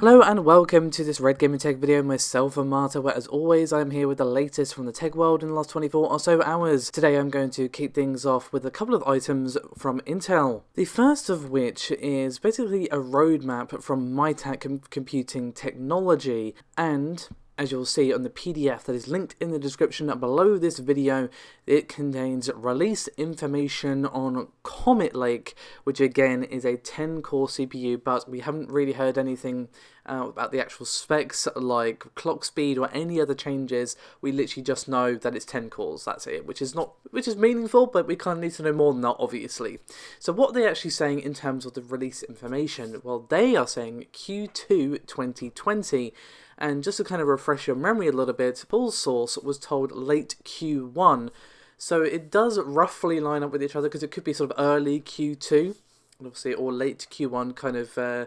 Hello and welcome to this Red Gaming Tech video, myself and Marta, where as always I am here with the latest from the tech world in the last 24 or so hours. Today I'm going to kick things off with a couple of items from Intel. The first of which is basically a roadmap from Mitac Computing Technology, and as you'll see on the PDF that is linked in the description below this video, it contains release information on Comet Lake, which again is a 10-core CPU, but we haven't really heard anything about the actual specs like clock speed or any other changes. We literally just know that it's 10 cores, that's it, which is meaningful, but we kind of need to know more than that, obviously. So what are they actually saying in terms of the release information? Well, they are saying Q2 2020. And just to kind of refresh your memory a little bit, full source was told late Q1. So it does roughly line up with each other because it could be sort of early Q2, obviously, or late Q1, kind of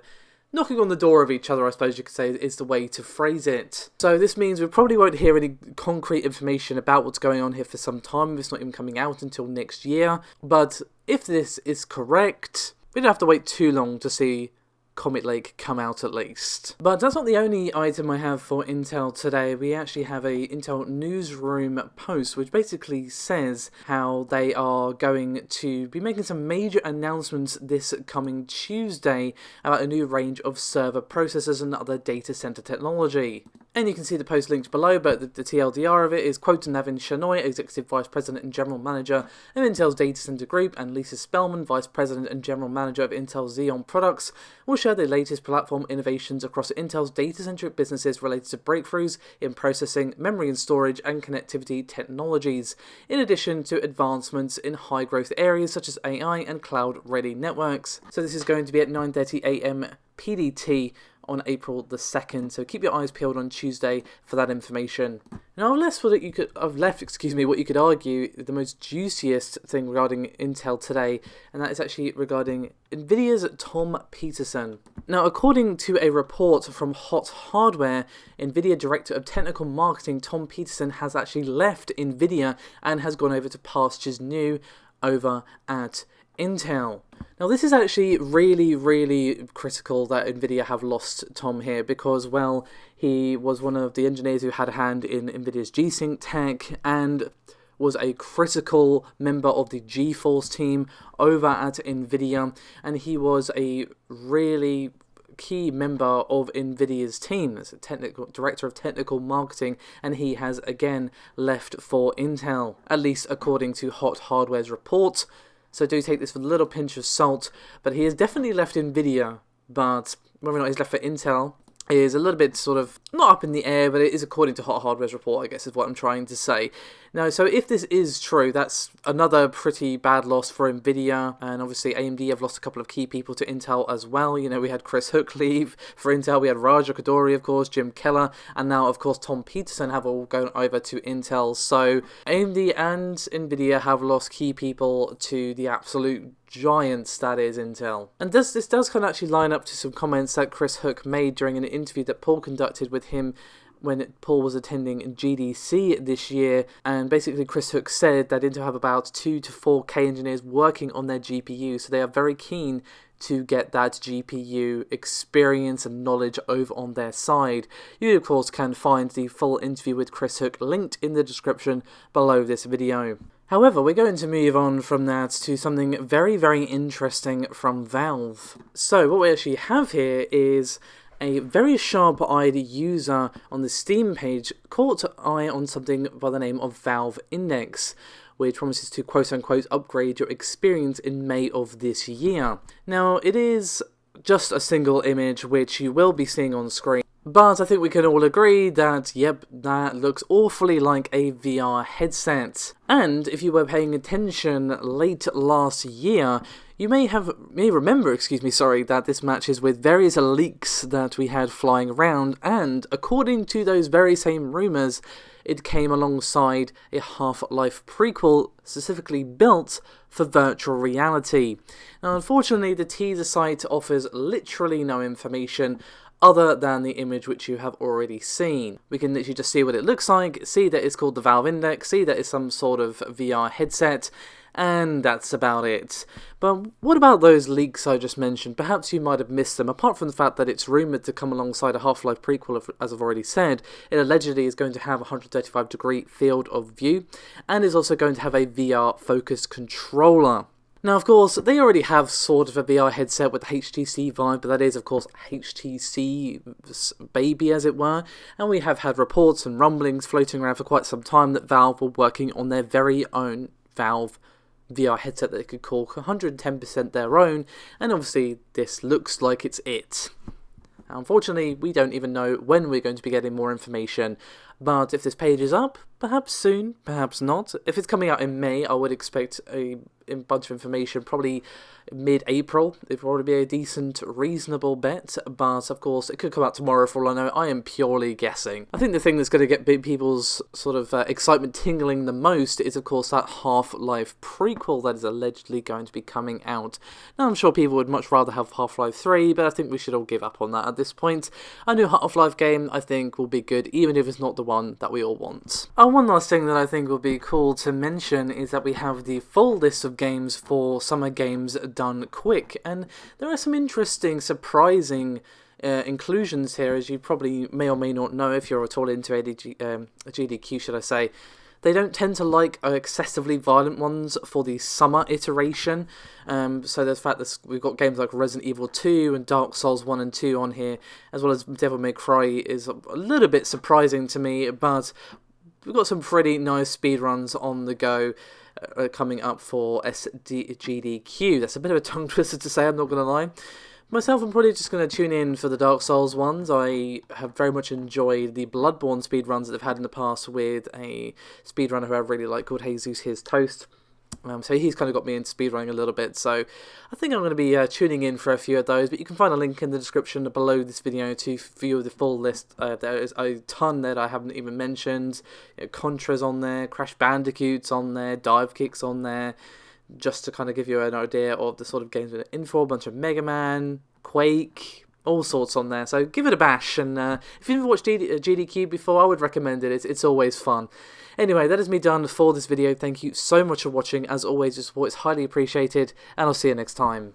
knocking on the door of each other, I suppose you could say, is the way to phrase it. So this means we probably won't hear any concrete information about what's going on here for some time. It's not even coming out until next year. But if this is correct, we don't have to wait too long to see Comet Lake come out at least. But that's not the only item I have for Intel today. We actually have a Intel newsroom post which basically says how they are going to be making some major announcements this coming Tuesday about a new range of server processors and other data center technology. And you can see the post linked below, but the TLDR of it is, quote, Navin Shenoy, Executive Vice President and General Manager of Intel's Data Center Group, and Lisa Spellman, Vice President and General Manager of Intel Xeon Products, will share the latest platform innovations across Intel's data-centric businesses related to breakthroughs in processing, memory and storage, and connectivity technologies, in addition to advancements in high-growth areas such as AI and cloud-ready networks. So this is going to be at 9:30 AM PDT on April the 2nd, so keep your eyes peeled on Tuesday for that information. Now I've left what you could argue the most juiciest thing regarding Intel today, and that is actually regarding Nvidia's Tom Peterson. Now, according to a report from Hot Hardware, Nvidia Director of Technical Marketing Tom Peterson has actually left Nvidia and has gone over to pastures new over at Intel. Now this is actually really critical that Nvidia have lost Tom here because, well, he was one of the engineers who had a hand in Nvidia's G-Sync tech and was a critical member of the Geforce team over at Nvidia, and he was a really key member of Nvidia's team as a director of technical marketing, and he has again left for Intel, at least according to Hot Hardware's report. So do take this with a little pinch of salt, but he has definitely left Nvidia, but whether or not he's left for Intel is a little bit sort of not up in the air, but it is according to Hot Hardware's report, I guess is what I'm trying to say. Now, so if this is true, that's another pretty bad loss for Nvidia, and obviously AMD have lost a couple of key people to Intel as well. You know, we had Chris Hook leave for Intel, we had Raja Koduri, of course, Jim Keller, and now, of course, Tom Peterson have all gone over to Intel. So AMD and Nvidia have lost key people to the absolute giants that is Intel. And this does kind of actually line up to some comments that Chris Hook made during an interview that Paul conducted with him when Paul was attending GDC this year, and basically Chris Hook said that Intel have about 2 to 4K engineers working on their GPU, so they are very keen to get that GPU experience and knowledge over on their side. You, of course, can find the full interview with Chris Hook linked in the description below this video. However, we're going to move on from that to something very interesting from Valve. So what we actually have here is a very sharp-eyed user on the Steam page caught eye on something by the name of Valve Index, which promises to quote-unquote upgrade your experience in May of this year. Now, it is just a single image which you will be seeing on screen, but I think we can all agree that, yep, that looks awfully like a VR headset. And if you were paying attention late last year, you may remember that this matches with various leaks that we had flying around, and according to those very same rumours, it came alongside a Half-Life prequel specifically built for virtual reality. Now, unfortunately, the teaser site offers literally no information other than the image which you have already seen. We can literally just see what it looks like, see that it's called the Valve Index, see that it's some sort of VR headset, And that's about it. But what about those leaks I just mentioned? Perhaps you might have missed them. Apart from the fact that it's rumoured to come alongside a Half-Life prequel, as I've already said, it allegedly is going to have a 135-degree field of view, and is also going to have a VR-focused controller. Now, of course, they already have sort of a VR headset with the HTC Vive, but that is, of course, HTC baby, as it were, and we have had reports and rumblings floating around for quite some time that Valve were working on their very own Valve VR headset that they could call 110% their own, and obviously this looks like it's it. Unfortunately, we don't even know when we're going to be getting more information, but if this page is up, perhaps soon, perhaps not. If it's coming out in May, I would expect a bunch of information, probably mid-April. It would probably be a decent, reasonable bet, but of course, it could come out tomorrow for all I know. I am purely guessing. I think the thing that's going to get people's sort of excitement tingling the most is, of course, that Half-Life prequel that is allegedly going to be coming out. Now, I'm sure people would much rather have Half-Life 3, but I think we should all give up on that at this point. A new Half-Life game, I think, will be good, even if it's not the one that we all want. One last thing that I think would be cool to mention is that we have the full list of games for Summer Games done quick, and there are some interesting, surprising inclusions here, as you probably may or may not know if you're at all into GDQ, should I say. They don't tend to like excessively violent ones for the summer iteration. So there's the fact that we've got games like Resident Evil 2 and Dark Souls 1 and 2 on here, as well as Devil May Cry is a little bit surprising to me, but we've got some pretty nice speedruns on the go coming up for SGDQ. That's a bit of a tongue twister to say, I'm not going to lie. Myself, I'm probably just going to tune in for the Dark Souls ones. I have very much enjoyed the Bloodborne speedruns that they've had in the past with a speedrunner who I really like called Jesus His Toast. So he's kind of got me into speedrunning a little bit, so I think I'm going to be tuning in for a few of those, but you can find a link in the description below this video to view the full list. There is a ton that I haven't even mentioned. Contra's on there, Crash Bandicoot's on there, Dive Kick's on there, just to kind of give you an idea of the sort of games we're in for. A bunch of Mega Man, Quake, all sorts on there, so give it a bash. And if you've never watched GDQ before, I would recommend it. It's always fun. Anyway, that is me done for this video. Thank you so much for watching. As always, your support is highly appreciated, and I'll see you next time.